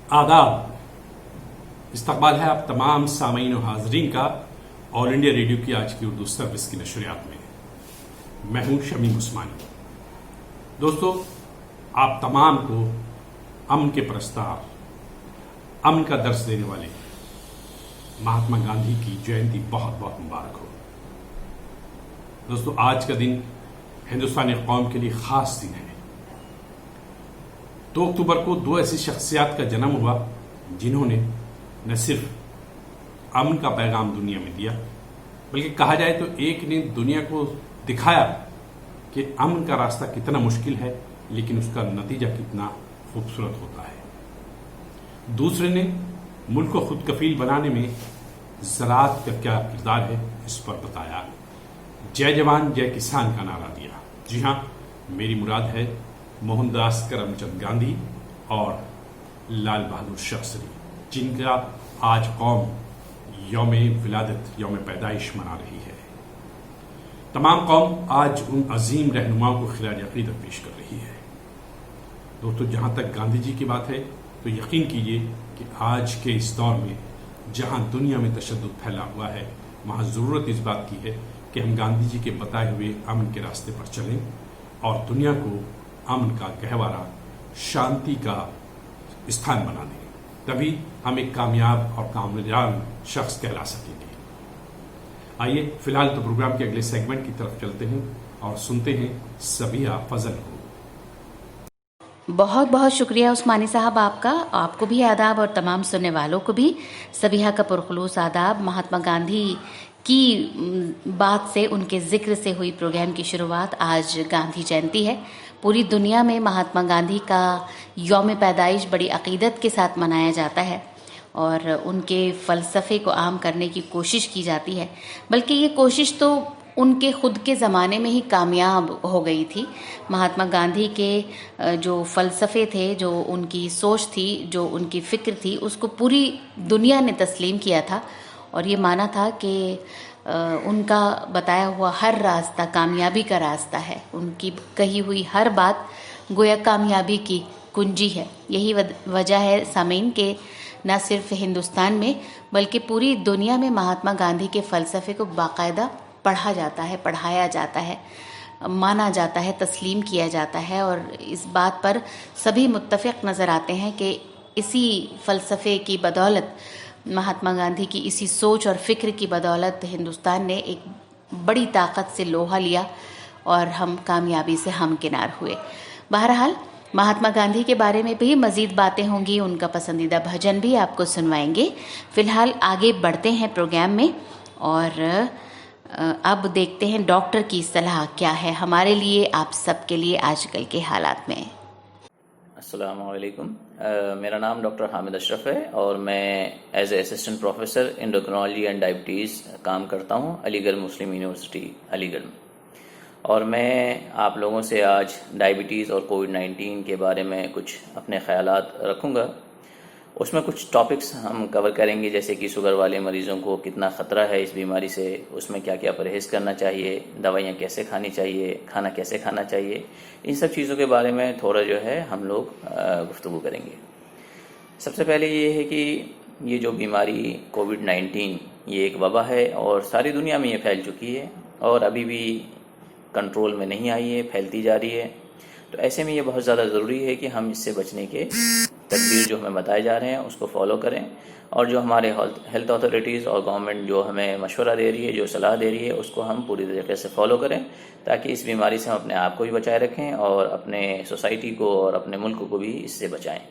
आदाब। इस्तकबाल है आप तमाम सामीन और हाजरीन का ऑल इंडिया रेडियो की आज की उर्दू सर्विस की नशरियात में। मैं हूं शमीम उस्मानी। दोस्तों, आप तमाम को अमन के प्रस्ताव, अमन का दर्स देने वाले महात्मा गांधी की जयंती बहुत बहुत मुबारक हो। दोस्तों, आज का दिन हिंदुस्तानी कौम के लिए खास दिन है। 2 अक्टूबर को 2 ऐसी शख्सियात का जन्म हुआ जिन्होंने न सिर्फ अमन का पैगाम दुनिया में दिया, बल्कि कहा जाए तो एक ने दुनिया को दिखाया कि अमन का रास्ता कितना मुश्किल है, लेकिन उसका नतीजा कितना खूबसूरत होता है। दूसरे ने मुल्क को खुद कफील बनाने में ज़राअत का क्या किरदार है, इस पर बताया। जय जवान जय किसान का नारा दिया। जी हाँ, मेरी मुराद है मोहनदास करमचंद गांधी और लाल बहादुर शास्त्री, जिनका आज कौम यौम विलादत, यौम पैदाइश मना रही है। तमाम कौम आज उन अजीम रहनुमाओं को खिराज अकीदत पेश कर रही है। दोस्तों, जहां तक गांधी जी की बात है तो यकीन कीजिए कि आज के इस दौर में जहां दुनिया में तशद्दुद फैला हुआ है, वहां ज़रूरत इस बात की है कि हम गांधी जी के बताए हुए अमन के रास्ते पर चलें और दुनिया को अमन का गहवारा, शांति का स्थान बना दें। तभी हम एक कामयाब और कामयाब शख्स कहला सकेंगे। आइए फिलहाल तो प्रोग्राम के अगले सेगमेंट की तरफ चलते हैं और सुनते हैं सबिहा फजल को। बहुत बहुत शुक्रिया उस्मानी साहब आपका। आपको भी आदाब और तमाम सुनने वालों को भी सबिहा का पुरखुलूस आदाब। महात्मा गांधी की बात से, उनके जिक्र से हुई प्रोग्राम की शुरुआत। आज गांधी जयंती है। पूरी दुनिया में महात्मा गांधी का यौम पैदाइश बड़ी अकीदत के साथ मनाया जाता है और उनके फ़लसफ़े को आम करने की कोशिश की जाती है। बल्कि ये कोशिश तो उनके खुद के ज़माने में ही कामयाब हो गई थी। महात्मा गांधी के जो फ़लसफ़े थे, जो उनकी सोच थी, जो उनकी फ़िक्र थी, उसको पूरी दुनिया ने तस्लीम किया था और ये माना था कि उनका बताया हुआ हर रास्ता कामयाबी का रास्ता है। उनकी कही हुई हर बात गोया कामयाबी की कुंजी है। यही वजह है सामीन के न सिर्फ हिंदुस्तान में बल्कि पूरी दुनिया में महात्मा गांधी के फ़लसफ़े को बाकायदा पढ़ा जाता है, पढ़ाया जाता है, माना जाता है, तस्लीम किया जाता है। और इस बात पर सभी मुत्तफ़िक़ नज़र आते हैं कि इसी फ़लसफ़े की बदौलत, महात्मा गांधी की इसी सोच और फ़िक्र की बदौलत हिंदुस्तान ने एक बड़ी ताकत से लोहा लिया और हम कामयाबी से हमकिनार हुए। बहरहाल, महात्मा गांधी के बारे में भी मज़ीद बातें होंगी, उनका पसंदीदा भजन भी आपको सुनवाएंगे। फ़िलहाल आगे बढ़ते हैं प्रोग्राम में और अब देखते हैं डॉक्टर की सलाह क्या है हमारे लिए, आप सबके लिए आजकल के हालात में। अस्सलाम वालेकुम। मेरा नाम डॉक्टर हामिद अशरफ है और मैं as a assistant professor endocrinology and diabetes काम करता हूं अलीगढ़ मुस्लिम यूनिवर्सिटी अलीगढ़ में। और मैं आप लोगों से आज डायबिटीज़ और कोविड-19 के बारे में कुछ अपने ख़यालात रखूँगा। उसमें कुछ टॉपिक्स हम कवर करेंगे, जैसे कि शुगर वाले मरीज़ों को कितना ख़तरा है इस बीमारी से, उसमें क्या क्या परहेज़ करना चाहिए, दवाइयाँ कैसे खानी चाहिए, खाना कैसे खाना चाहिए। इन सब चीज़ों के बारे में थोड़ा जो है हम लोग गुफ्तगू करेंगे। सबसे पहले ये है कि ये जो बीमारी कोविड-19 ये एक वबा है और सारी दुनिया में ये फैल चुकी है और अभी भी कंट्रोल में नहीं आई है, फैलती जा रही है। तो ऐसे में ये बहुत ज़्यादा ज़रूरी है कि हम इससे बचने के तदबीर जो हमें बताए जा रहे हैं उसको फॉलो करें और जो हमारे हेल्थ अथॉरिटीज़ और गवर्नमेंट जो हमें मशवरा दे रही है, जो सलाह दे रही है, उसको हम पूरी तरीके से फॉलो करें ताकि इस बीमारी से हम अपने आप को भी बचाए रखें और अपने सोसाइटी को और अपने मुल्क को भी इससे बचाएं।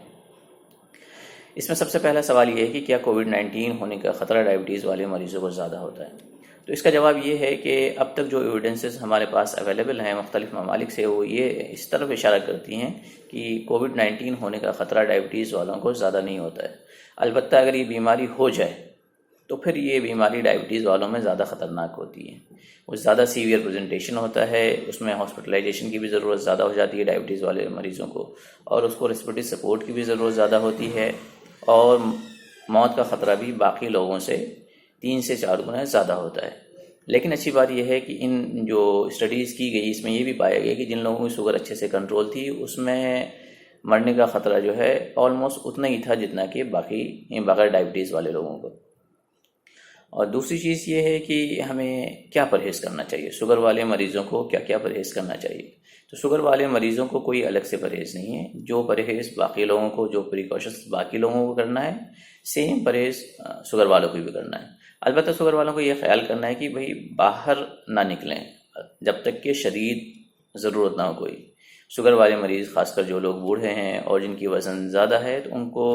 इसमें सबसे पहला सवाल ये है कि क्या कोविड-19 होने का ख़तरा डायबिटीज़ वाले मरीज़ों को ज़्यादा होता है। तो इसका जवाब ये है कि अब तक जो एविडेंसेस हमारे पास अवेलेबल हैं मुख्तलिफ ममालिक से, वो ये इस तरफ इशारा करती हैं कि कोविड-19 होने का ख़तरा डायबिटीज़ वालों को ज़्यादा नहीं होता है। अलबत्ता अगर ये बीमारी हो जाए तो फिर ये बीमारी डायबिटीज़ वालों में ज़्यादा ख़तरनाक होती है। वो ज़्यादा सीवियर प्रेजेंटेशन होता है, उसमें हॉस्पिटलाइजेशन की भी ज़रूरत ज़्यादा हो जाती है डायबिटीज़ वाले मरीज़ों को, और उसको रेस्पिरेटरी सपोर्ट की भी ज़रूरत ज़्यादा होती है और मौत का ख़तरा भी बाकी लोगों से 3 से 4 गुना ज़्यादा होता है। लेकिन अच्छी बात यह है कि इन जो स्टडीज़ की गई इसमें ये भी पाया गया कि जिन लोगों की शुगर अच्छे से कंट्रोल थी उसमें مرنے کا خطرہ جو ہے آلموسٹ اتنا ہی تھا جتنا کہ باقی بغیر ڈائبٹیز والے لوگوں کو۔ اور دوسری چیز یہ ہے کہ ہمیں کیا پرہیز کرنا چاہیے، شوگر والے مریضوں کو کیا کیا پرہیز کرنا چاہیے۔ تو شوگر والے مریضوں کو کوئی الگ سے پرہیز نہیں ہے، جو پرہیز باقی لوگوں کو، جو پریکاشنس باقی لوگوں کو کرنا ہے، سیم پرہیز شوگر والوں کو بھی کرنا ہے۔ البتہ شوگر والوں کو یہ خیال کرنا ہے کہ بھئی باہر نہ نکلیں جب تک کہ شدید ضرورت نہ ہو کوئی۔ شوگر والے مریض، خاص کر جو لوگ بوڑھے ہیں اور جن کی وزن زیادہ ہے، تو ان کو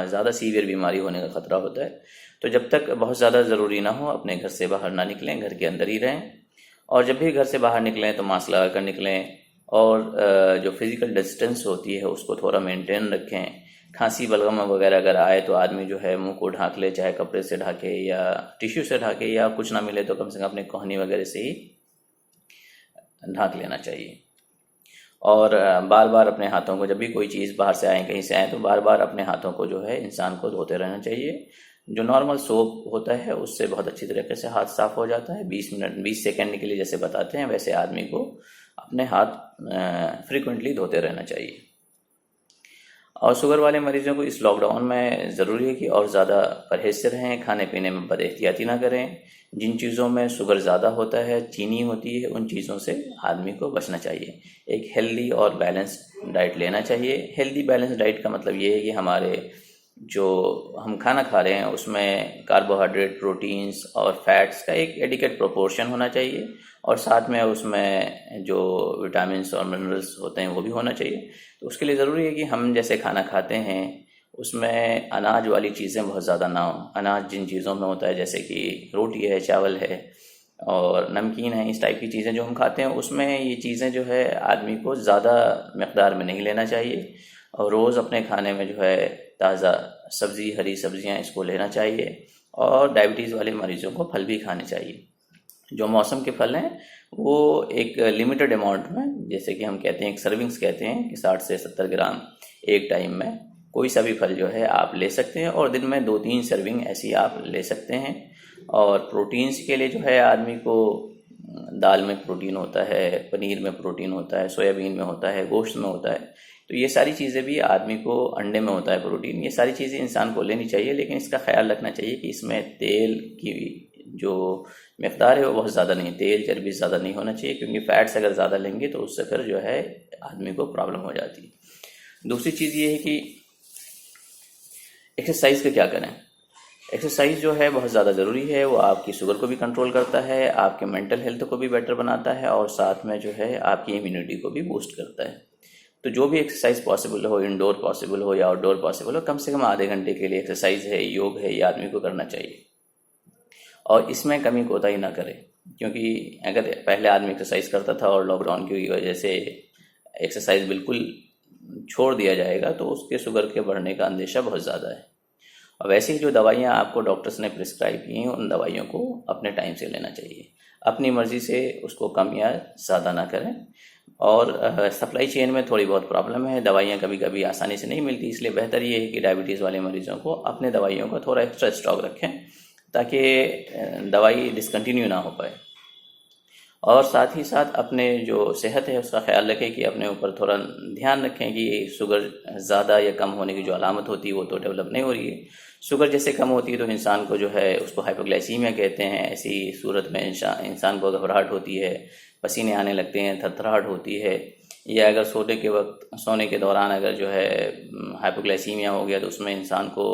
زیادہ سیویئر بیماری ہونے کا خطرہ ہوتا ہے۔ تو جب تک بہت زیادہ ضروری نہ ہو اپنے گھر سے باہر نہ نکلیں، گھر کے اندر ہی رہیں، اور جب بھی گھر سے باہر نکلیں تو ماسک لگا کر نکلیں، اور جو فزیکل ڈسٹینس ہوتی ہے اس کو تھوڑا مینٹین رکھیں۔ کھانسی بلغم وغیرہ اگر آئے تو آدمی جو ہے منہ کو ڈھانک لے، چاہے کپڑے سے ڈھانکے یا ٹیشو سے ڈھانکے، یا کچھ نہ ملے تو کم سے کم اپنے کوہنی وغیرہ سے ہی ڈھانک لینا چاہیے۔ اور بار بار اپنے ہاتھوں کو، جب بھی کوئی چیز باہر سے آئیں، کہیں سے آئیں، تو بار بار اپنے ہاتھوں کو جو ہے انسان کو دھوتے رہنا چاہیے۔ جو نارمل سوپ ہوتا ہے اس سے بہت اچھی طریقے سے ہاتھ صاف ہو جاتا ہے۔ 20 سیکنڈ کے لیے جیسے بتاتے ہیں، ویسے آدمی کو اپنے ہاتھ فریکوینٹلی دھوتے رہنا چاہیے۔ اور شوگر والے مریضوں کو اس لاک ڈاؤن میں ضروری ہے کہ اور زیادہ پرہیز سے رہیں، کھانے پینے میں بد احتیاطی نہ کریں۔ جن چیزوں میں شوگر زیادہ ہوتا ہے، چینی ہوتی ہے، ان چیزوں سے آدمی کو بچنا چاہیے۔ ایک ہیلدی اور بیلنس ڈائٹ لینا چاہیے۔ ہیلدی بیلنس ڈائٹ کا مطلب یہ ہے کہ ہمارے جو ہم کھانا کھا رہے ہیں اس میں کاربوہائیڈریٹ، پروٹینز اور فیٹس کا ایک ایڈیکویٹ پروپورشن ہونا چاہیے، اور ساتھ میں اس میں جو وٹامنس اور منرلس ہوتے ہیں وہ بھی ہونا چاہیے۔ تو اس کے لیے ضروری ہے کہ ہم جیسے کھانا کھاتے ہیں اس میں اناج والی چیزیں بہت زیادہ نہ ہوں۔ اناج جن چیزوں میں ہوتا ہے جیسے کہ روٹی ہے، چاول ہے اور نمکین ہے، اس ٹائپ کی چیزیں جو ہم کھاتے ہیں، اس میں یہ چیزیں جو ہے آدمی کو زیادہ مقدار میں نہیں لینا چاہیے۔ اور روز اپنے کھانے میں جو ہے تازہ سبزی، ہری سبزیاں اس کو لینا چاہیے، اور ڈائبٹیز والے مریضوں کو پھل بھی کھانے چاہیے۔ جو موسم کے پھل ہیں وہ ایک لمیٹڈ اماؤنٹ میں، جیسے کہ ہم کہتے ہیں ایک سرونگز کہتے ہیں کہ 60 سے 70 گرام ایک ٹائم میں کوئی سا بھی پھل جو ہے آپ لے سکتے ہیں، اور دن میں 2-3 سرونگ ایسی آپ لے سکتے ہیں۔ اور پروٹینز کے لیے جو ہے آدمی کو دال میں پروٹین ہوتا ہے، پنیر میں پروٹین ہوتا ہے، سویابین میں ہوتا ہے، گوشت میں ہوتا ہے، تو یہ ساری چیزیں بھی آدمی کو، انڈے میں ہوتا ہے پروٹین، یہ ساری چیزیں انسان کو لینی چاہیے۔ لیکن اس کا خیال رکھنا چاہیے کہ اس میں تیل کی جو مقدار ہے وہ بہت زیادہ نہیں، تیل چربی زیادہ نہیں ہونا چاہیے، کیونکہ فیٹس اگر زیادہ لیں گے تو اس سے پھر جو ہے آدمی کو پرابلم ہو جاتی ہے۔ دوسری چیز یہ ہے کہ ایکسرسائز کا کیا کریں۔ ایکسرسائز جو ہے بہت زیادہ ضروری ہے، وہ آپ کی شوگر کو بھی کنٹرول کرتا ہے، آپ کے مینٹل ہیلتھ کو بھی بیٹر بناتا ہے، اور ساتھ میں جو ہے آپ کی امیونٹی کو بھی بوسٹ کرتا ہے۔ تو جو بھی ایکسرسائز پاسبل ہو، انڈور پاسبل ہو یا آؤٹ ڈور پاسبل ہو، کم سے کم آدھے گھنٹے کے لیے ایکسرسائز ہے، یوگ ہے، یہ آدمی کو کرنا چاہیے، اور اس میں کمی کوتاہی نہ کرے۔ کیونکہ اگر پہلے آدمی ایکسرسائز کرتا تھا اور لاک ڈاؤن کی وجہ سے ایکسرسائز بالکل چھوڑ دیا جائے گا تو اس کے شوگر کے بڑھنے کا اندیشہ بہت زیادہ ہے۔ اور ویسے ہی جو دوائیاں آپ کو ڈاکٹرز نے پرسکرائب کی ہیں، ان دوائیوں کو اپنے ٹائم سے لینا چاہیے، اپنی مرضی سے اس کو کم یا زیادہ نہ کریں۔ اور سپلائی چین میں تھوڑی بہت پرابلم ہے، دوائیاں کبھی کبھی آسانی سے نہیں ملتی، اس لیے بہتر یہ ہے کہ ڈائبٹیز والے مریضوں کو اپنے دوائیوں کا تھوڑا ایکسٹرا اسٹاک رکھیں تاکہ دوائی ڈسکنٹینیو نہ ہو پائے۔ اور ساتھ ہی ساتھ اپنے جو صحت ہے اس کا خیال رکھیں کہ اپنے اوپر تھوڑا دھیان رکھیں کہ شوگر زیادہ یا کم ہونے کی جو علامت ہوتی ہے وہ تو ڈیولپ نہیں ہو رہی ہے۔ شوگر جیسے کم ہوتی ہے تو انسان کو جو ہے اس کو ہائپوگلائسیمیا کہتے ہیں، ایسی صورت میں انسان کو گھبراہٹ ہوتی ہے، پسینے آنے لگتے ہیں، تھرتھراہٹ ہوتی ہے، یا اگر سونے کے دوران اگر جو ہے ہائپوگلائسیمیا ہو گیا تو اس میں انسان کو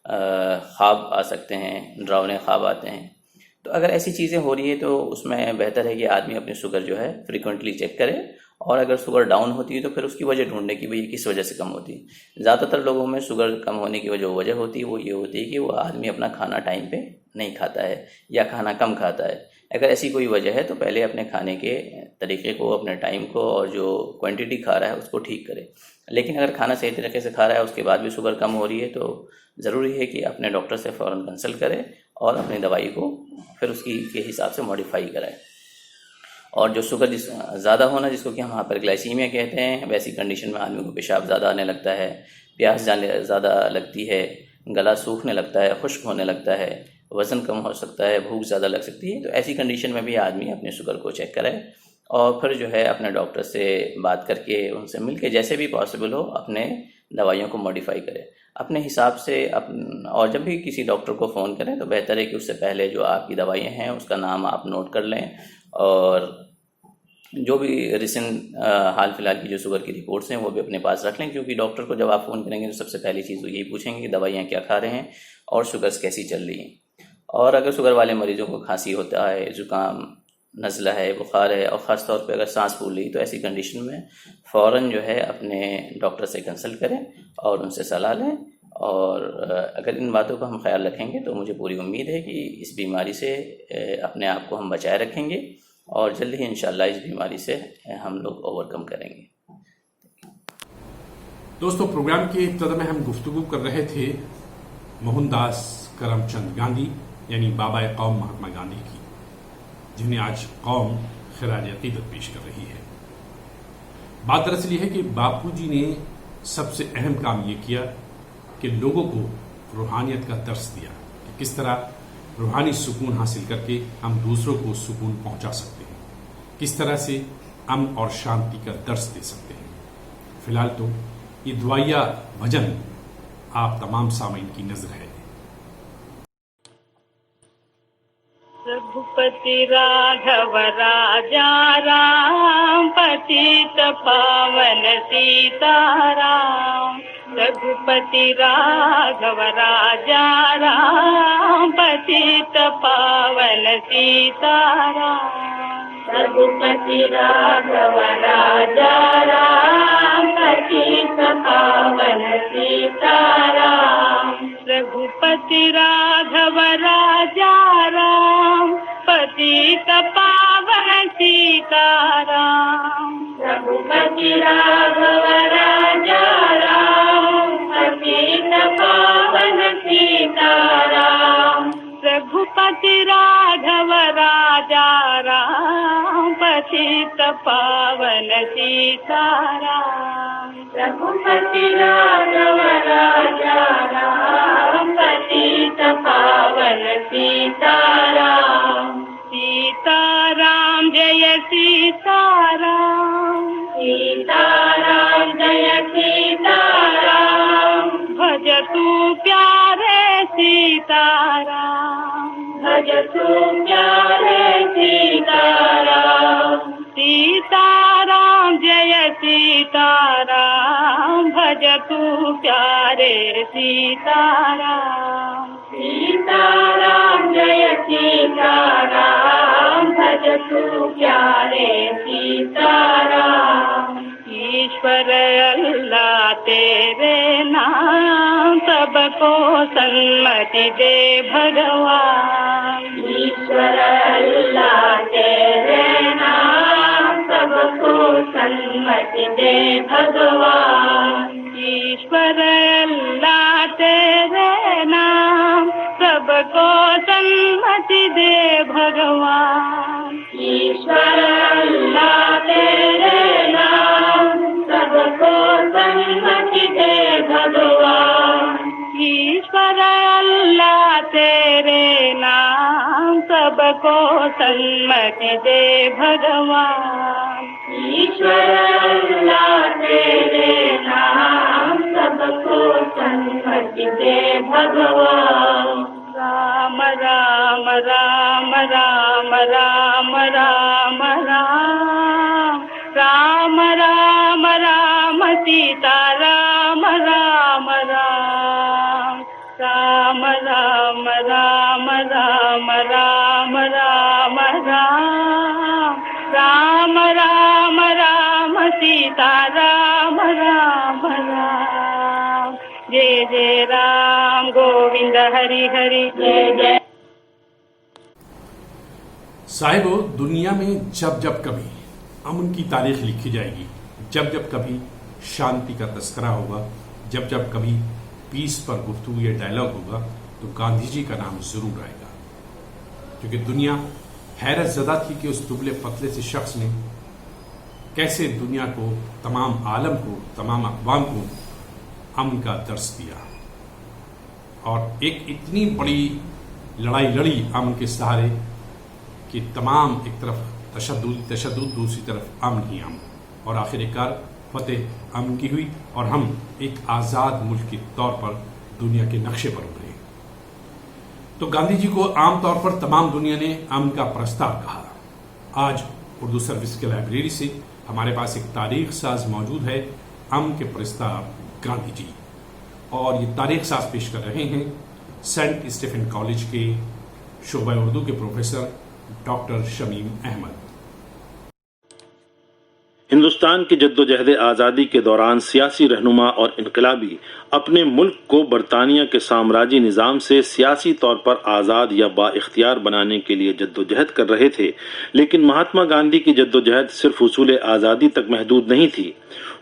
خواب آ سکتے ہیں، ڈراؤنے خواب آتے ہیں۔ تو اگر ایسی چیزیں ہو رہی ہیں تو اس میں بہتر ہے کہ آدمی اپنی شوگر جو ہے فریکوینٹلی چیک کرے، اور اگر شوگر ڈاؤن ہوتی ہے تو پھر اس کی وجہ ڈھونڈنے کی بھی کس وجہ سے کم ہوتی ہے۔ زیادہ تر لوگوں میں شوگر کم ہونے کی وجہ ہوتی ہے وہ یہ ہوتی ہے کہ وہ آدمی اپنا کھانا ٹائم پہ نہیں کھاتا ہے یا کھانا کم کھاتا ہے۔ اگر ایسی کوئی وجہ ہے تو پہلے اپنے کھانے کے طریقے کو، اپنے ٹائم کو، اور جو کوانٹٹی کھا رہا ہے اس کو ٹھیک کرے۔ لیکن اگر کھانا صحیح طریقے سے کھا رہا ہے اس کے بعد بھی شوگر کم ہو رہی ہے تو ضروری ہے کہ اپنے ڈاکٹر سے فوراً کنسلٹ کرے اور اپنی دوائی کو پھر اس کے حساب سے ماڈیفائی کرائے۔ اور جو شوگر زیادہ ہونا جس کو کہ ہم ہائپر گلائسیمیا کہتے ہیں، ویسی کنڈیشن میں آدمی کو پیشاب زیادہ آنے لگتا ہے، پیاس زیادہ لگتی ہے، گلا سوکھنے لگتا ہے، خشک ہونے لگتا ہے، وزن کم ہو سکتا ہے، بھوک زیادہ لگ سکتی ہے۔ تو ایسی کنڈیشن میں بھی آدمی اپنے شوگر کو چیک کرے اور پھر جو ہے اپنے ڈاکٹر سے بات کر کے ان سے مل کے جیسے بھی پاسبل ہو اپنے دوائیوں کو موڈیفائی کرے اپنے حساب سے اور جب بھی کسی ڈاکٹر کو فون کریں تو بہتر ہے کہ اس سے پہلے جو آپ کی دوائیاں ہیں اس کا نام آپ نوٹ کر لیں، اور جو بھی ریسنٹ حال فی الحال کی جو شوگر کی رپورٹس ہیں وہ بھی اپنے پاس رکھ لیں، کیونکہ ڈاکٹر کو جب آپ فون کریں گے تو سب سے پہلی چیز وہ یہی پوچھیں گے کہ دوائیاں کیا کھا رہے ہیں اور شوگرز کیسی چل رہی ہیں۔ اور اگر شوگر والے مریضوں کو کھانسی ہوتا ہے، زکام، نزلہ ہے، بخار ہے، اور خاص طور پہ اگر سانس پھول رہی تو ایسی کنڈیشن میں فوراً جو ہے اپنے ڈاکٹر سے کنسلٹ کریں اور ان سے صلاح لیں، اور اگر ان باتوں کا ہم خیال رکھیں گے تو مجھے پوری امید ہے کہ اس بیماری سے اپنے آپ کو ہم بچائے رکھیں گے اور جلد ہی انشاءاللہ اس بیماری سے ہم لوگ اوورکم کریں گے۔ دوستو، پروگرام کے ابتدا میں ہم گفتگو کر رہے تھے موہن داس کرم چند گاندھی یعنی بابا قوم مہاتما گاندھی کی، جنہیں آج قوم خراج عقیدت پیش کر رہی ہے۔ بات دراصل یہ ہے کہ باپو جی نے سب سے اہم کام یہ کیا کہ لوگوں کو روحانیت کا درس دیا کہ کس طرح روحانی سکون حاصل کر کے ہم دوسروں کو سکون پہنچا سکتے ہیں، کس طرح سے امن اور شانتی کا درس دے سکتے ہیں۔ فی الحال تو یہ دعائیہ بھجن آپ تمام سامعین کی نظر ہے۔ رگھوپتی راگھو راجا رام پتیت پاون سیتا رام، رگھوپتی راگھو راجا رام پتیت پاون سیتا رام، رگھوپتی راگھو راجا رام پتیت پاون سیتا رام، رگھوپتی راگھو راجا رام پتیت پاون سیتا رام، رگھوپتی راگھو راجا رام پتیت پاون سیتا رام، رگھوپتی راگھو راجا رام پتیت پاون سیتا رام، رگھوپتی راگھو راجا رام پتیت پاون سیتا رام، سیتا رام جय سیتا رام، سیتا رام جय سیتا رام، بھج تو پیارے سیتا رام، بھج تو پیارے سیتا رام، سیتا رام جय سیتا رام، بھج تو پیارے سیتا رام، سیتا رام جय سیتا رام، بھج تو پیارے سیتا رام، ایشور اللہ تیرے نام سب کو سنمتی دے بھگوان، ایشور اللہ تیرے نام سب کو سنمتی دے بھگوان، ایشور اللہ تیرے نام سب کو سنمتی دے بھگوان، ایشور اللہ تیرے نام سب کو سنمتی دے بھگوان، ایشور اللہ تیرے نام سب کو سنمتی دے بھگوان، ایشور اللہ تیرے نام سب کو سنمتی دے بھگوان، رام رام رام رام رام رام رام، رام رام رام سیتا رام رام رام، رام رام رام رام رام رام رام، رام رام رام سیتا رام رام رام، جے جے رام گووند ہری ہری جے جے۔ صاحبو، دنیا میں جب جب کبھی امن کی تاریخ لکھی جائے گی، جب جب کبھی شانتی کا تذکرہ ہوگا، جب جب کبھی پیس پر گفتگو یا ڈائلاگ ہوگا تو گاندھی جی کا نام ضرور آئے گا، کیونکہ دنیا حیرت زدہ تھی کہ اس دبلے پتلے سے شخص نے کیسے دنیا کو، تمام عالم کو، تمام اقوام کو امن کا درس دیا، اور ایک اتنی بڑی لڑائی لڑی امن کے سہارے کہ تمام ایک طرف तशद्दुद, दूसरी तरफ अमन ही अमन, और आखिरकार फतेह अमन की हुई और हम एक आज़ाद मुल्क के तौर पर दुनिया के नक्शे पर उभरे। तो गांधी जी को आमतौर पर तमाम दुनिया ने अमन का प्रस्ताव कहा। आज उर्दू सर्विस की लाइब्रेरी से हमारे पास एक तारीख साज मौजूद है, अमन के प्रस्ताव गांधी जी, और ये तारीख साज पेश कर रहे हैं सेंट स्टीफन कॉलेज के शोबा उर्दू के प्रोफेसर डॉक्टर शमीम अहमद। हिंदुस्तान की जद्दोजहद आज़ादी के दौरान सियासी रहनुमा और इनकलाबी अपने मुल्क को बरतानिया के साम्राज्य निज़ाम से सियासी तौर पर आज़ाद या बाइख्तियार बनाने के लिए जद्दोजहद कर रहे थे, लेकिन महात्मा गांधी की जद्दोजहद सिर्फ हुसूल आज़ादी तक महदूद नहीं थी।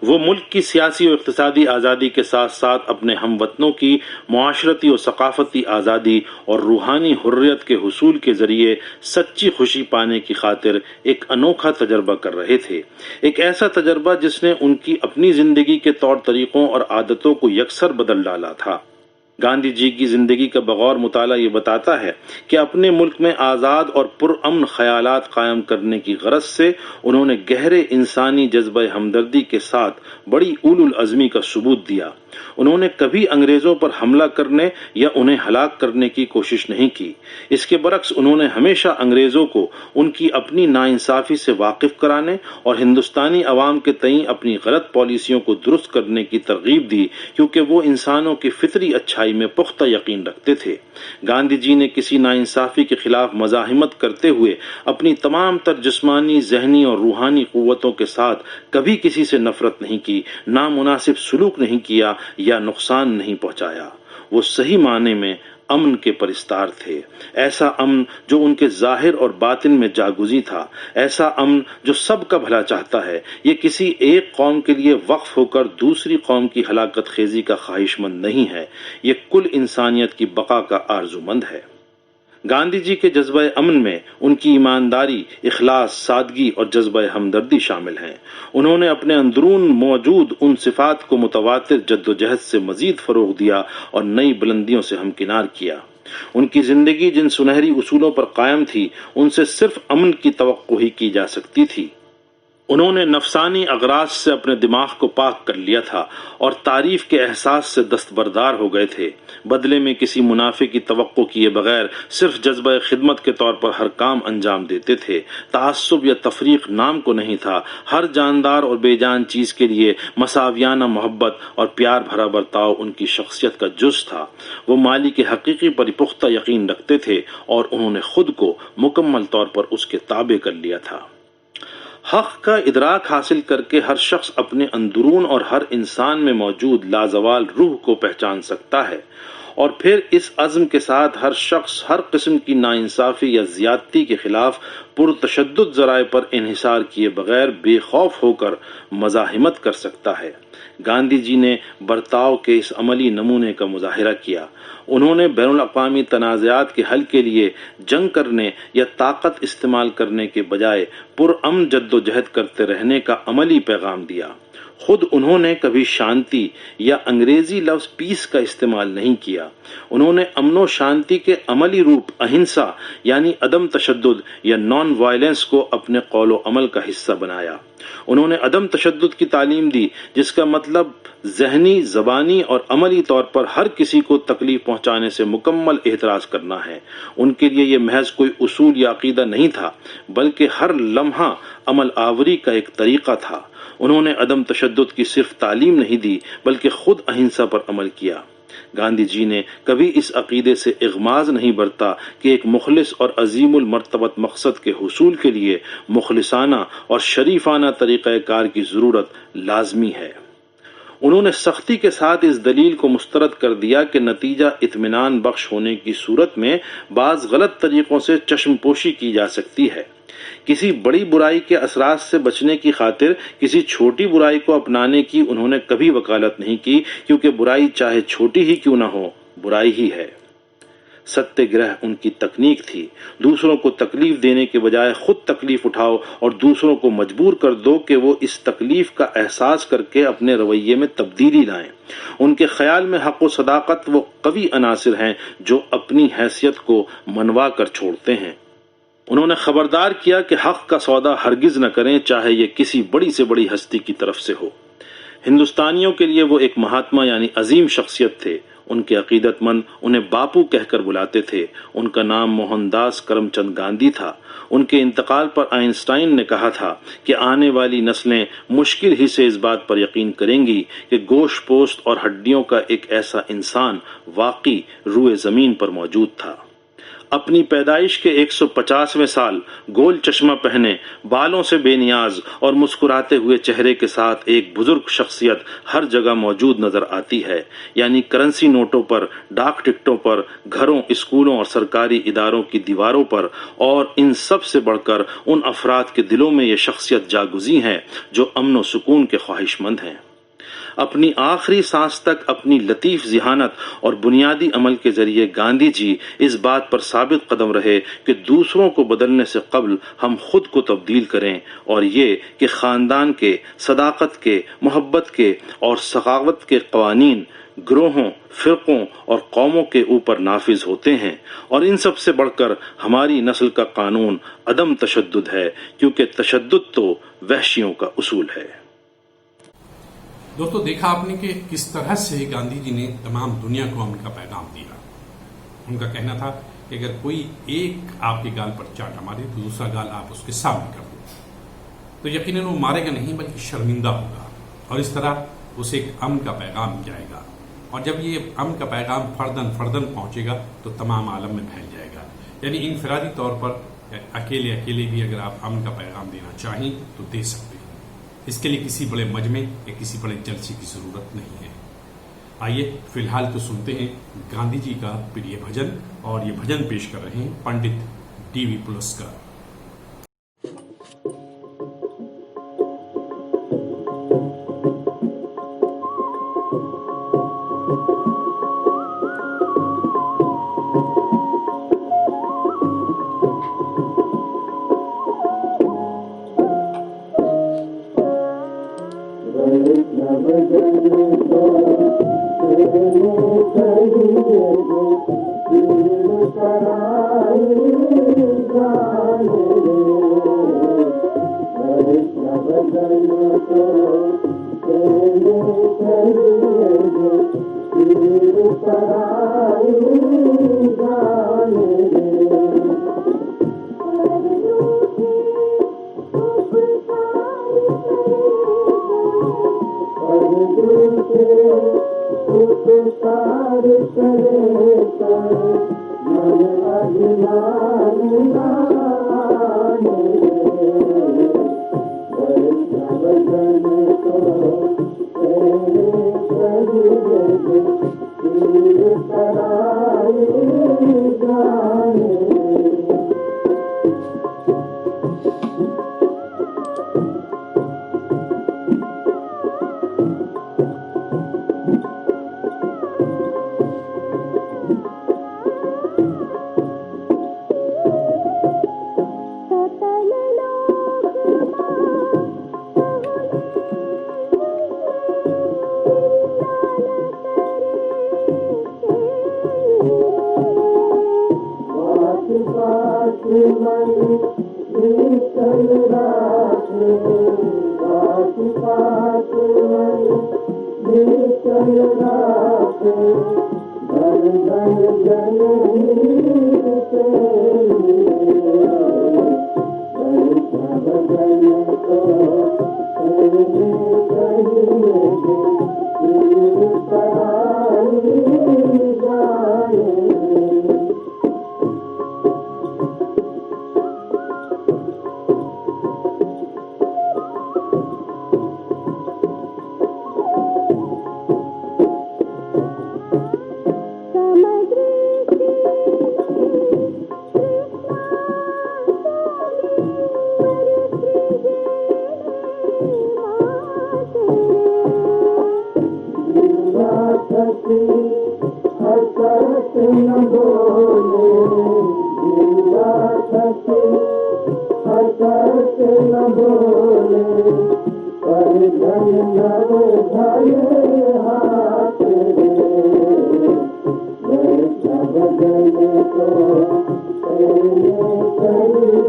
वो मुल्क की सियासी और इक़्तिसादी आज़ादी के साथ साथ अपने हमवतनों की मुआशरती और सकाफती आज़ादी और रूहानी हुर्रियत के हुसूल के ज़रिए सच्ची खुशी पाने की खातिर एक अनोखा तजर्बा कर रहे थे। एक ऐसा तजर्बा जिसने उनकी अपनी ज़िंदगी के तौर तरीक़ों और आदतों को यकसर बदल डाला था। गांधी जी की जिंदगी का बगौर मुताला ये बताता है कि अपने मुल्क में आज़ाद और पुरअमन ख्यालात कायम करने की गरज से उन्होंने गहरे इंसानी जज्बे हमदर्दी के साथ बड़ी उलुल अज़मी का सबूत दिया। उन्होंने कभी अंग्रेजों पर हमला करने या उन्हें हलाक करने की कोशिश नहीं की। इसके बरक्स उन्होंने हमेशा अंग्रेजों को उनकी अपनी नाइंसाफी से वाकिफ कराने और हिंदुस्तानी अवाम के तई अपनी गलत पॉलिसियों को दुरुस्त करने की तरगीब दी, क्योंकि वो इंसानों की फितरी अच्छाई में पुख्ता यकीन रखते थे। गांधी जी ने किसी नाइंसाफी के खिलाफ मज़ाहिमत करते हुए अपनी तमाम तर जिस्मानी, ज़हनी और रूहानी क़ुव्वतों के साथ कभी किसी से नफरत नहीं की, नामुनासिब सलूक नहीं किया या नुकसान नहीं पहुंचाया। वो सही माने में अमन के परिस्तार थे, ऐसा अमन जो उनके जाहिर और बातिन में जागुजी था, ऐसा अमन जो सबका भला चाहता है। ये किसी एक कौम के लिए वक्फ होकर दूसरी कौम की हलाकत खेजी का ख्वाहिशमंद नहीं है, ये कुल इंसानियत की बका का आरजूमंद है। गांधी जी के जज्बे अमन में उनकी ईमानदारी, इखलास, सादगी और जज्बे हमदर्दी शामिल हैं। उन्होंने अपने अंदरून मौजूद उन सिफात को मुतवातिर जद्दोजहद से मजीद फरोग दिया और नई बुलंदियों से हमकिनार किया। उनकी जिंदगी जिन सुनहरी उसूलों पर कायम थी, उनसे सिर्फ अमन की तवक्को ही की जा सकती थी। उन्होंने नफसानी अगराज से अपने दिमाग को पाक कर लिया था और तारीफ के एहसास से दस्तबरदार हो गए थे। बदले में किसी मुनाफे की तवक्को किए बगैर सिर्फ जज्बा खिदमत के तौर पर हर काम अंजाम देते थे। तासुब या तफरीक नाम को नहीं था। हर जानदार और बेजान चीज के लिए मसावियाना मोहब्बत और प्यार भरा बर्ताव उनकी शख्सियत का जुज़ था। वो माली के हकीकी पर पुख्ता यकीन रखते थे और उन्होंने खुद को मुकम्मल तौर पर उसके ताबे कर लिया था। हक़ का इदराक हासिल करके हर शख्स अपने अंदरून और हर इंसान में मौजूद लाजवाल रूह को पहचान सकता है, और फिर इस अज़्म के साथ हर शख्स हर किस्म की नाइंसाफ़ी या ज़ियादती के खिलाफ पुरतशद्दुद ज़राए पर इन्हिसार किए बगैर बेखौफ होकर मज़ाहिमत कर सकता है। गांधी जी ने बर्ताव के इस अमली नमूने का मुज़ाहिरा किया। उन्होंने बैनुल अक़वामी तनाज़ात के हल के लिए जंग करने या ताकत इस्तेमाल करने के बजाय पुरअमन जद्दोजहद करते रहने का अमली पैगाम दिया। खुद उन्होंने कभी शांति या अंग्रेजी लफ्ज पीस का इस्तेमाल नहीं किया। उन्होंने अमनो शांति के अमली रूप अहिंसा यानी अदम तशद्दुद या नॉन वायलेंस को अपने कौलो अमल का हिस्सा बनाया। उन्होंने अदम तशद्दुद की तालीम दी, जिसका मतलब ज़हनी, ज़बानी और अमली तौर पर हर किसी को तकलीफ पहुंचाने से मुकम्मल एहतराज करना है। उनके लिए यह महज कोई उसूल या अकीदा नहीं था, बल्कि हर लम्हा अमल आवरी का एक तरीका था। उन्होंने अदम तशद्दुद की सिर्फ तालीम नहीं दी, बल्कि खुद अहिंसा पर अमल किया। गांधी जी ने कभी इस अकीदे से इग़माज़ नहीं बरता कि एक मुखलिस और अजीमुल मर्तबत मकसद के हुसूल के लिए मुखलिसाना और शरीफाना तरीक़ाकार की ज़रूरत लाजमी है। उन्होंने सख्ती के साथ इस दलील को मुस्तरद कर दिया कि नतीजा इत्मीनान बख्श होने की सूरत में बाज़ गलत तरीक़ों से चश्मपोशी की जा सकती है। किसी बड़ी बुराई के असरात से बचने की खातिर किसी छोटी बुराई को अपनाने की उन्होंने कभी वकालत नहीं की, क्योंकि बुराई चाहे छोटी ही क्यों ना हो, बुराई ही है। सत्याग्रह उनकी तकनीक थी। दूसरों को तकलीफ देने के बजाय खुद तकलीफ उठाओ और दूसरों को मजबूर कर दो कि वो इस तकलीफ का एहसास करके अपने रवैये में तब्दीली लाएं। उनके ख्याल में हक़ व सदाकत वो कवी अनासिर हैं जो अपनी हैसियत को मनवा कर छोड़ते हैं। انہوں نے خبردار کیا کہ حق کا سودا ہرگز نہ کریں، چاہے یہ کسی بڑی سے بڑی ہستی کی طرف سے ہو۔ ہندوستانیوں کے لیے وہ ایک مہاتما یعنی عظیم شخصیت تھے۔ ان کے عقیدت مند انہیں باپو کہہ کر بلاتے تھے۔ ان کا نام موہن داس کرم چند گاندھی تھا۔ ان کے انتقال پر آئنسٹائن نے کہا تھا کہ آنے والی نسلیں مشکل ہی سے اس بات پر یقین کریں گی کہ گوشت پوست اور ہڈیوں کا ایک ایسا انسان واقعی روئے زمین پر موجود تھا۔ اپنی پیدائش کے 150ویں سال گول چشمہ پہنے، بالوں سے بے نیاز اور مسکراتے ہوئے چہرے کے ساتھ ایک بزرگ شخصیت ہر جگہ موجود نظر آتی ہے، یعنی کرنسی نوٹوں پر، ڈاک ٹکٹوں پر، گھروں، اسکولوں اور سرکاری اداروں کی دیواروں پر، اور ان سب سے بڑھ کر ان افراد کے دلوں میں یہ شخصیت جاگزی ہے جو امن و سکون کے خواہش مند ہیں۔ اپنی آخری سانس تک اپنی لطیف ذہانت اور بنیادی عمل کے ذریعے گاندھی جی اس بات پر ثابت قدم رہے کہ دوسروں کو بدلنے سے قبل ہم خود کو تبدیل کریں، اور یہ کہ خاندان کے، صداقت کے، محبت کے اور سخاوت کے قوانین گروہوں، فرقوں اور قوموں کے اوپر نافذ ہوتے ہیں، اور ان سب سے بڑھ کر ہماری نسل کا قانون عدم تشدد ہے، کیونکہ تشدد تو وحشیوں کا اصول ہے۔ دوستو، دیکھا آپ نے کہ کس طرح سے گاندھی جی نے تمام دنیا کو امن کا پیغام دیا۔ ان کا کہنا تھا کہ اگر کوئی ایک آپ کے گال پر چاٹا مارے تو دوسرا گال آپ اس کے سامنے کر دو، تو یقیناً وہ مارے گا نہیں بلکہ شرمندہ ہوگا، اور اس طرح اسے ایک امن کا پیغام جائے گا، اور جب یہ امن کا پیغام فردن پہنچے گا تو تمام عالم میں پھیل جائے گا۔ یعنی انفرادی طور پر اکیلے بھی اگر آپ امن کا پیغام دینا چاہیں تو دے سکتے ہیں۔ اس کے لیے کسی بڑے مجمع یا کسی بڑے جلسے کی ضرورت نہیں ہے۔ آئیے فی الحال تو سنتے ہیں گاندھی جی کا پریہ بھجن، اور یہ بھجن پیش کر رہے ہیں Pandit D V Paluskar. Thank you.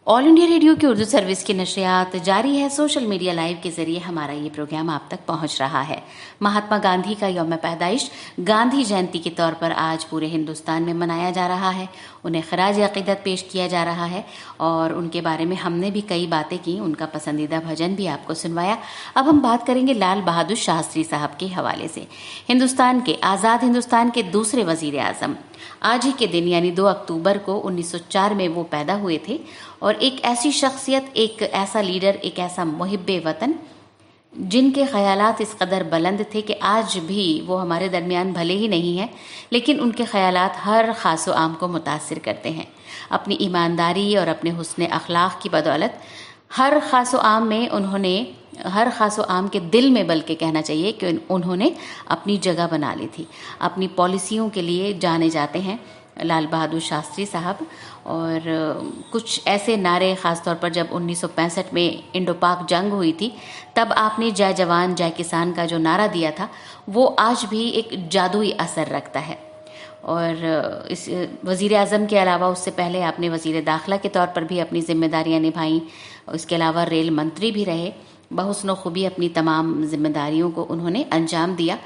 All India Radio की उर्दू सर्विस की नशरियात जारी है। सोशल मीडिया लाइव के जरिए हमारा ये प्रोग्राम आप तक पहुंच रहा है। महात्मा गांधी का यौम पैदाइश गांधी जयंती के तौर पर आज पूरे हिंदुस्तान में मनाया जा रहा है। उन्हें खराज अकीदत पेश किया जा रहा है और उनके बारे में हमने भी कई बातें की, उनका पसंदीदा भजन भी आपको सुनवाया। अब हम बात करेंगे लाल बहादुर शास्त्री साहब के हवाले से। हिंदुस्तान के आज़ाद हिंदुस्तान के दूसरे वजीर आज़म आज ही के दिन यानी 2 अक्टूबर को 1904 में वो पैदा हुए थे और एक ऐसी शख्सियत, एक ऐसा लीडर, एक ऐसा मुहिब्बे वतन जिनके ख्यालात इस कदर बुलंद थे कि आज भी वो हमारे दरमियान भले ही नहीं है, लेकिन उनके ख्यालात हर खास व आम को मुतासिर करते हैं। अपनी ईमानदारी और अपने हुस्न अखलाक की बदौलत हर खास व आम में उन्होंने, हर खास व आम के दिल में बल्कि कहना चाहिए कि उन्होंने अपनी जगह बना ली थी। अपनी पॉलिसियों के लिए जाने जाते हैं लाल बहादुर शास्त्री साहब। और कुछ ऐसे नारे, ख़ास तौर पर जब 1965 में इंडो पाक जंग हुई थी, तब आपने जय जवान जय किसान का जो नारा दिया था वो आज भी एक जादुई असर रखता है। और इस वज़ीर आज़म के अलावा उससे पहले आपने वज़ीर दाखिला के तौर पर भी अपनी जिम्मेदारियां निभाई। इसके अलावा रेल मंत्री भी रहे। बहुस्न खूबी अपनी तमाम जिम्मेदारियों को उन्होंने अंजाम दिया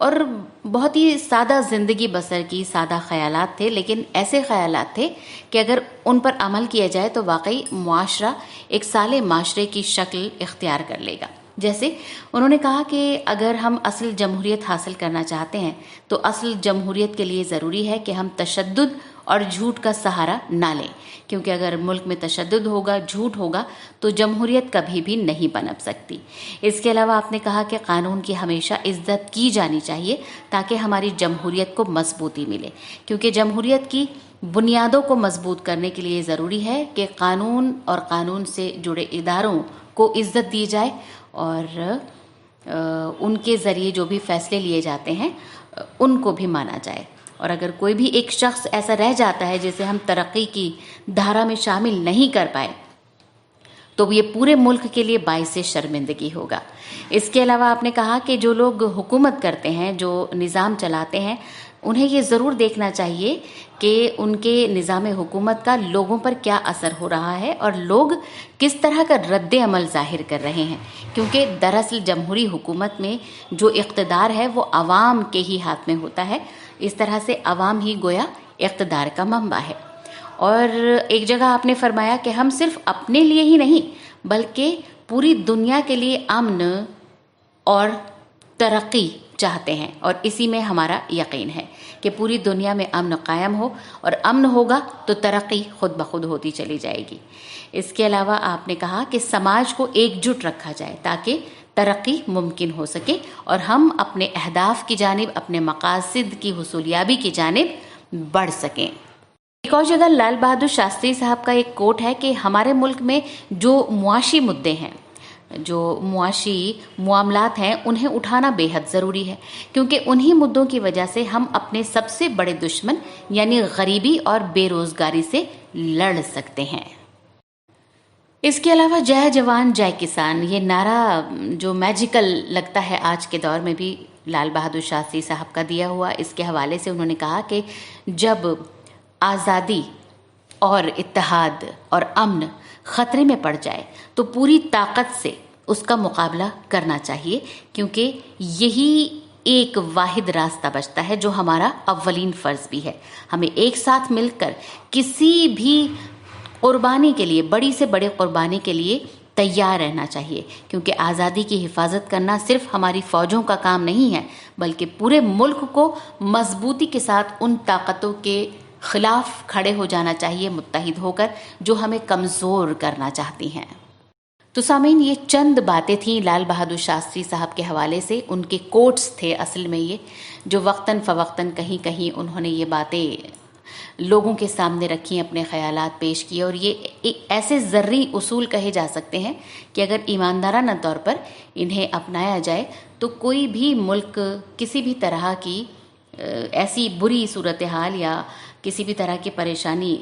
और बहुत ही सादा ज़िंदगी बसर की। सादा ख्यालात थे, लेकिन ऐसे ख्यालात थे कि अगर उन पर अमल किया जाए तो वाकई मुआशरा एक साले माशरे की शक्ल इख्तियार कर लेगा। जैसे उन्होंने कहा कि अगर हम असल जमहूरियत हासिल करना चाहते हैं तो असल जमहूरियत के लिए ज़रूरी है कि हम तशद्दुद और झूठ का सहारा ना लें, क्योंकि अगर मुल्क में तशद्दुद होगा, झूठ होगा, तो जमहूरियत कभी भी नहीं पनप सकती। इसके अलावा आपने कहा कि कानून की हमेशा इज्जत की जानी चाहिए ताकि हमारी जमहूरियत को मजबूती मिले, क्योंकि जमहूरियत की बुनियादों को मजबूत करने के लिए ज़रूरी है कि कानून और कानून से जुड़े इदारों को इज्जत दी जाए और उनके ज़रिए जो भी फैसले लिए जाते हैं उनको भी माना जाए। और अगर कोई भी एक शख्स ऐसा रह जाता है जिसे हम तरक्की की धारा में शामिल नहीं कर पाए तो ये पूरे मुल्क के लिए बाइसे शर्मिंदगी होगा। इसके अलावा आपने कहा कि जो लोग हुकूमत करते हैं, जो निज़ाम चलाते हैं, उन्हें ये ज़रूर देखना चाहिए कि उनके निज़ाम हुकूमत का लोगों पर क्या असर हो रहा है और लोग किस तरह का रद्द अमल ज़ाहिर कर रहे हैं, क्योंकि दरअसल जमहूरी हुकूमत में जो इक़्तिदार है वो अवाम के ही हाथ में होता है। इस तरह से अवाम ही गोया इक़्तिदार का मंबा है। और एक जगह आपने फरमाया कि हम सिर्फ अपने लिए ही नहीं बल्कि पूरी दुनिया के लिए अमन और तरक्की चाहते हैं, और इसी में हमारा यकीन है कि पूरी दुनिया में अमन कायम हो, और अमन होगा तो तरक्की खुद ब खुद होती चली जाएगी। इसके अलावा आपने कहा कि समाज को एकजुट रखा जाए ताकि तरक्की मुमकिन हो सके और हम अपने अहदाफ की जानिब, अपने मकासद की हुसूलियाबी की जानिब बढ़ सकें। एक और जगह लाल बहादुर शास्त्री साहब का एक कोट है कि हमारे मुल्क में जो मुआशी मुद्दे हैं, جو معاشی معاملات ہیں انہیں اٹھانا بے حد ضروری ہے، کیونکہ انہی مدوں کی وجہ سے ہم اپنے سب سے بڑے دشمن یعنی غریبی اور بے روزگاری سے لڑ سکتے ہیں۔ اس کے علاوہ جے جوان جے کسان، یہ نعرہ جو میجیکل لگتا ہے آج کے دور میں بھی لال بہادر شاستری صاحب کا دیا ہوا، اس کے حوالے سے انہوں نے کہا کہ جب آزادی اور اتحاد اور امن خطرے میں پڑ جائے تو پوری طاقت سے اس کا مقابلہ کرنا چاہیے، کیونکہ یہی ایک واحد راستہ بچتا ہے جو ہمارا اولین فرض بھی ہے۔ ہمیں ایک ساتھ مل کر کسی بھی قربانی کے لیے، بڑی سے بڑے قربانی کے لیے تیار رہنا چاہیے، کیونکہ آزادی کی حفاظت کرنا صرف ہماری فوجوں کا کام نہیں ہے، بلکہ پورے ملک کو مضبوطی کے ساتھ ان طاقتوں کے خلاف کھڑے ہو جانا چاہیے، متحد ہو کر، جو ہمیں کمزور کرنا چاہتی ہیں۔ تو سامعین، یہ چند باتیں تھیں لال بہادر شاستری صاحب کے حوالے سے، ان کے کوٹس تھے اصل میں یہ، جو وقتاً فوقتاً کہیں کہیں انہوں نے یہ باتیں لوگوں کے سامنے رکھی، اپنے خیالات پیش کیے، اور یہ ایک ایسے ذرّی اصول کہے جا سکتے ہیں کہ اگر ایماندارانہ طور پر انہیں اپنایا جائے تو کوئی بھی ملک کسی بھی طرح کی ایسی بری صورتحال یا کسی بھی طرح کی پریشانی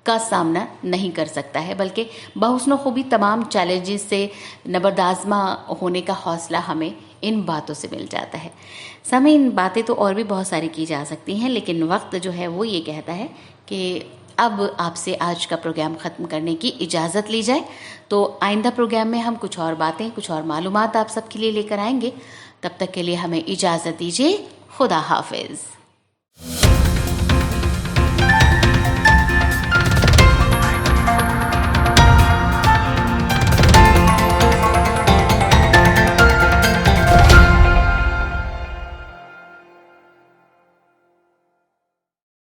کا سامنا نہیں کر سکتا ہے، بلکہ بحسن و خوبی تمام چیلنجز سے نبردآزما ہونے کا حوصلہ ہمیں ان باتوں سے مل جاتا ہے۔ سامعین، باتیں تو اور بھی بہت ساری کی جا سکتی ہیں، لیکن وقت جو ہے وہ یہ کہتا ہے کہ اب آپ سے آج کا پروگرام ختم کرنے کی اجازت لی جائے۔ تو آئندہ پروگرام میں ہم کچھ اور باتیں، کچھ اور معلومات آپ سب کے لیے لے کر آئیں گے۔ تب تک کے لیے ہمیں اجازت دیجیے۔ خدا حافظ۔